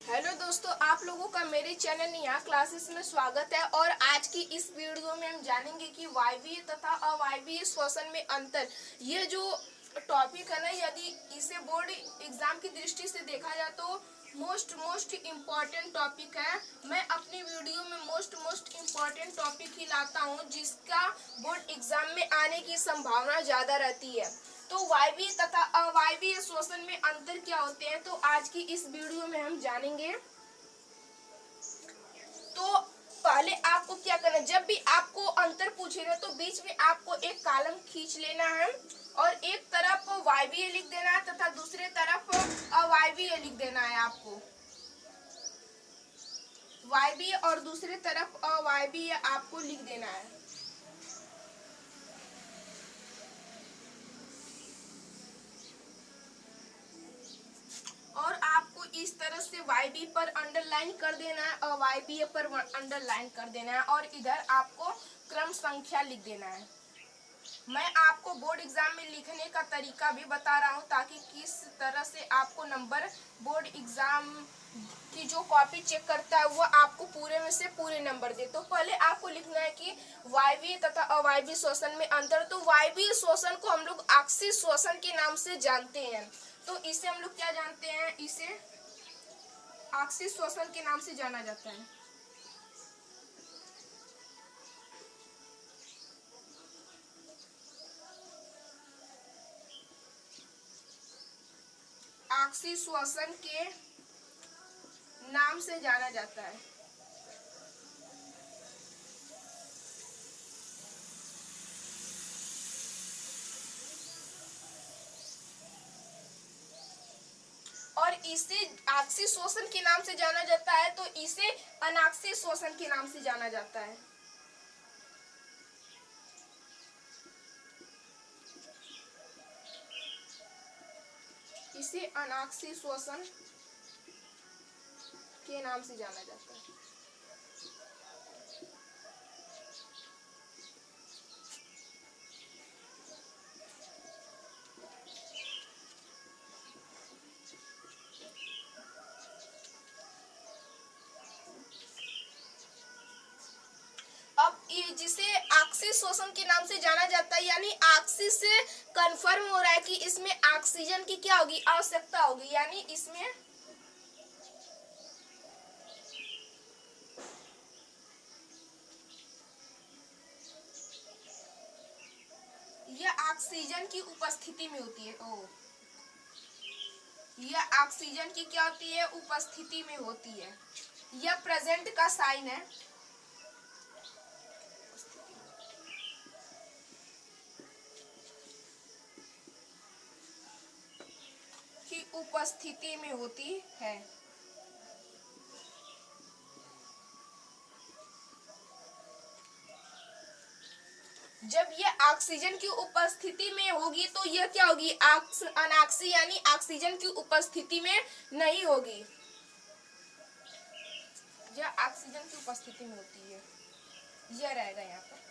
Hello दोस्तों, आप लोगों का मेरे चैनल नेहा क्लासेस में स्वागत है। और आज की इस वीडियो में हम जानेंगे कि वायवीय तथा अवायवीय श्वसन में अंतर। ये जो टॉपिक है ना, यदि इसे बोर्ड एग्जाम की दृष्टि से देखा जाए तो मोस्ट इम्पॉर्टेंट टॉपिक है। मैं अपनी वीडियो में मोस्ट इम्पॉर्टेंट टॉपिक ही लाता हूँ जिसका बोर्ड एग्जाम में आने की संभावना ज्यादा रहती है। तो वायवीय तथा अवायवीय श्वसन में अंतर क्या होते हैं, तो आज की इस वीडियो में हम जानेंगे। तो पहले आपको क्या करना है, जब भी आपको अंतर पूछेगा तो बीच में आपको एक कॉलम खींच लेना है और एक तरफ वायवीय लिख देना है तथा दूसरे तरफ अवायवीय लिख देना है। आपको वायवीय और दूसरे तरफ अवायवीय आपको लिख देना है। और आपको इस तरह से वायवीय पर अंडरलाइन कर देना है, अवायवीय पर अंडरलाइन कर देना है और इधर आपको क्रम संख्या लिख देना है। मैं आपको बोर्ड एग्जाम में लिखने का तरीका भी बता रहा हूँ ताकि किस तरह से आपको नंबर बोर्ड एग्जाम की जो कॉपी चेक करता है वो आपको पूरे में से पूरे नंबर दे। तो पहले आपको लिखना है कि वायवीय तथा अवायवीय श्वसन में अंतर। तो वायवीय श्वसन को हम लोग आक्सीय श्वसन के नाम से जानते हैं। तो इसे हम लोग क्या जानते हैं, इसे आक्सीय श्वसन के नाम से जाना जाता है। आक्सीय श्वसन के नाम से जाना जाता है। और इसे आक्सीय श्वसन के नाम से जाना जाता है तो इसे अनाक्सीय श्वसन के नाम से जाना जाता है। इसे अनाक्सीय श्वसन के नाम से जाना जाता है। अब ये जिसे आक्सीय श्वसन के नाम से जाना जाता है, यानी आक्सीय से कंफर्म हो रहा है कि इसमें ऑक्सीजन की क्या होगी, आवश्यकता होगी। यानी इसमें यह ऑक्सीजन की उपस्थिति में होती है। यह ऑक्सीजन की क्या होती है, उपस्थिति में होती है। यह प्रेजेंट का साइन है। की उपस्थिति में होती है। जब ये ऑक्सीजन की उपस्थिति में होगी तो यह क्या होगी, अनाक्सीय यानी ऑक्सीजन की उपस्थिति में नहीं होगी। यह ऑक्सीजन की उपस्थिति में होती है, यह रहेगा यहाँ पर।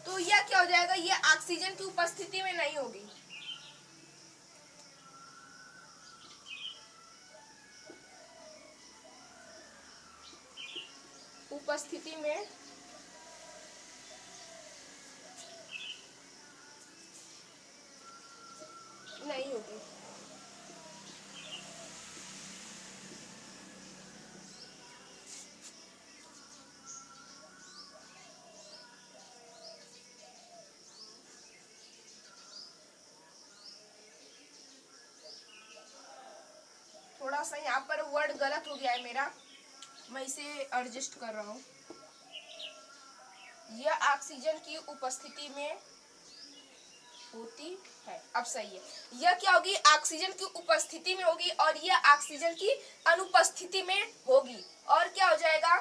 तो यह क्या हो जाएगा, यह ऑक्सीजन की उपस्थिति में नहीं होगी। उपस्थिति में नहीं होगी। थोड़ा सा यहाँ पर वर्ड गलत हो गया है मेरा, मैं इसे एडजस्ट कर रहा हूँ। यह ऑक्सीजन की उपस्थिति में होती है। अब सही है। यह क्या होगी, ऑक्सीजन की उपस्थिति में होगी और यह ऑक्सीजन की अनुपस्थिति में होगी। और क्या हो जाएगा,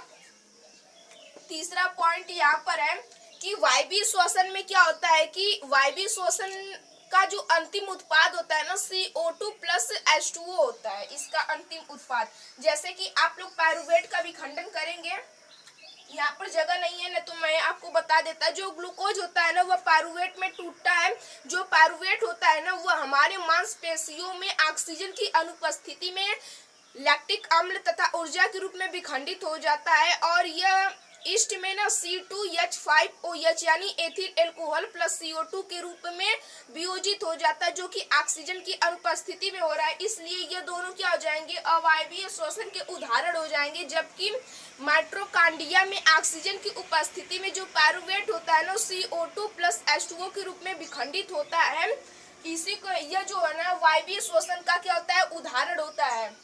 तीसरा पॉइंट यहाँ पर है कि वायवीय श्वसन में क्या होता है कि वायवीय श्वसन का जो अंतिम उत्पाद होता है ना, CO2 प्लस H2O होता है इसका अंतिम उत्पाद। जैसे कि आप लोग पायरुवेट का विखंडन करेंगे यहाँ पर जगह नहीं है ना, तो मैं आपको बता देता। जो ग्लूकोज होता है ना वह पारुवेट में टूटता है। जो पारुवेट होता है ना वह हमारे मांसपेशियों में ऑक्सीजन की अनुपस्थिति में लैक्टिक अम्ल तथा ऊर्जा के रूप में विखंडित हो जाता है, और यह ईस्ट में ना C2H5OH यानी एथिल एल्कोहल प्लस CO2 के रूप में वियोजित हो जाता है, जो कि ऑक्सीजन की अनुपस्थिति में हो रहा है। इसलिए ये दोनों क्या हो जाएंगे, अवायवीय श्वसन के उदाहरण हो जाएंगे। जबकि माइटोकॉन्ड्रिया में ऑक्सीजन की उपस्थिति में जो पारुवेट होता है ना CO2 प्लस H2O के रूप में विखंडित होता है। इसी को यह जो है ना वायवीय श्वसन का क्या होता है, उदाहरण होता है।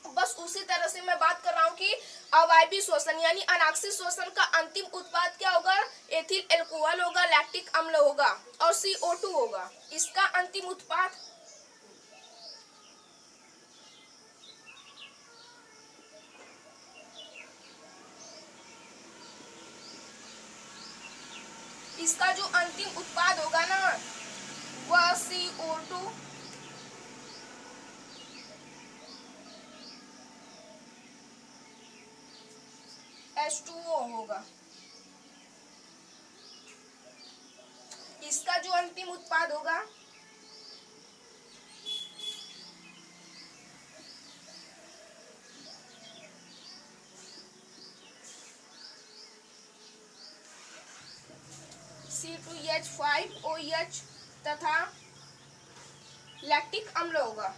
बस उसी तरह से मैं बात कर रहा हूँ कि अवायवीय श्वसन यानी अनाक्षिक श्वसन का अंतिम उत्पाद क्या होगा, एथिल एल्कोहल होगा, लैक्टिक अम्ल होगा और CO2 होगा। इसका अंतिम उत्पाद होगा ना वह CO2 H2O होगा। इसका जो अंतिम उत्पाद होगा C2H5OH तथा लैक्टिक अम्ल होगा।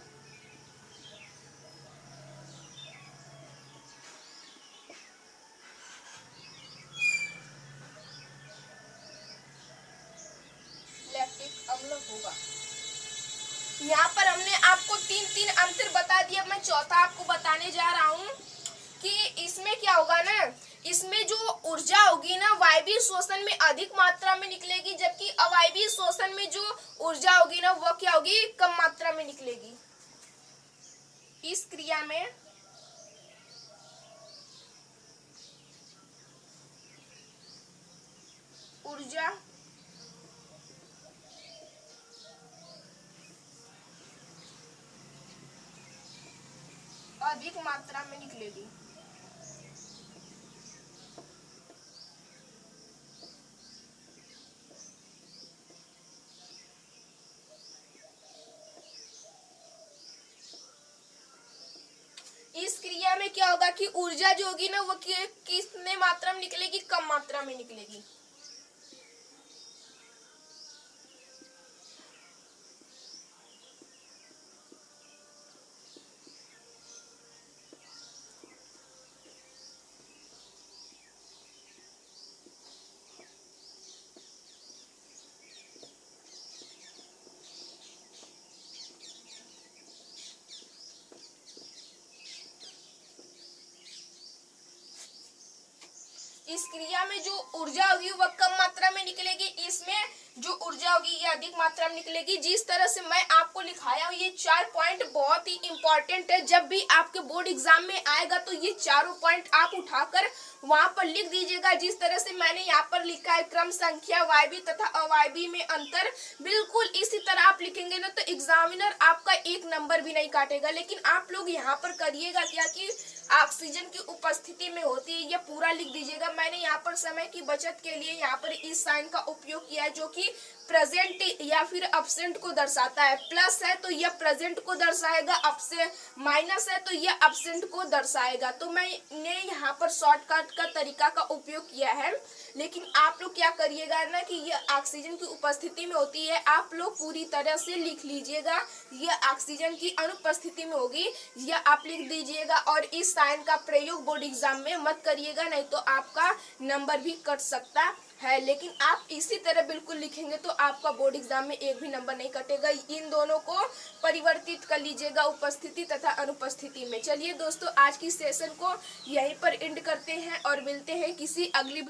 यहाँ पर हमने आपको तीन अंतर बता दिया। मैं चौथा आपको बताने जा रहा हूँ कि इसमें क्या होगा ना, इसमें जो ऊर्जा होगी ना वायवीय श्वसन में अधिक मात्रा में निकलेगी, जबकि अवायवीय श्वसन में जो ऊर्जा होगी ना वह क्या होगी, कम मात्रा में निकलेगी। इस क्रिया में ऊर्जा अधिक मात्रा में निकलेगी। इस क्रिया में क्या होगा कि ऊर्जा जो होगी ना वो कितने मात्रा में निकलेगी, कम मात्रा में निकलेगी। इस क्रिया में जो ऊर्जा होगी वह कम मात्रा में निकलेगी, इसमें जो ऊर्जा होगी ये अधिक मात्रा में निकलेगी। जिस तरह से मैं आपको लिखाया हूँ ये 4 पॉइंट बहुत ही इंपॉर्टेंट है। जब भी आपके बोर्ड एग्जाम में आएगा तो ये चारों पॉइंट आप उठाकर वहां पर लिख दीजिएगा। जिस तरह से मैंने यहाँ पर लिखा है क्रम संख्या, वायवीय तथा अवायवीय में अंतर, बिल्कुल इसी तरह आप लिखेंगे ना तो एग्जामिनर आपका 1 नंबर भी नहीं काटेगा। लेकिन आप लोग यहाँ पर करिएगा क्या कि ऑक्सीजन की उपस्थिति में होती है ये पूरा लिख दीजिएगा। मैंने यहाँ पर समय की बचत के लिए यहाँ पर इस साइन का उपयोग किया है जो कि प्रेजेंट या फिर अब्सेंट को दर्शाता है। प्लस है तो यह प्रेजेंट को दर्शाएगा, अब्सेंट माइनस है तो यह अब्सेंट को दर्शाएगा। तो मैंने यहाँ पर शॉर्टकट का तरीका का उपयोग किया है। लेकिन आप लोग क्या करिएगा ना कि यह ऑक्सीजन की उपस्थिति में होती है, आप लोग पूरी तरह से लिख लीजिएगा। यह ऑक्सीजन की अनुपस्थिति में होगी यह आप लिख दीजिएगा। और इस साइन का प्रयोग बोर्ड एग्जाम में मत करिएगा, नहीं तो आपका नंबर भी कट सकता है। लेकिन आप इसी तरह बिल्कुल लिखेंगे तो आपका बोर्ड एग्जाम में 1 भी नंबर नहीं कटेगा। इन दोनों को परिवर्तित कर लीजिएगा उपस्थिति तथा अनुपस्थिति में। चलिए दोस्तों आज की सेशन को यहीं पर एंड करते हैं और मिलते हैं किसी अगली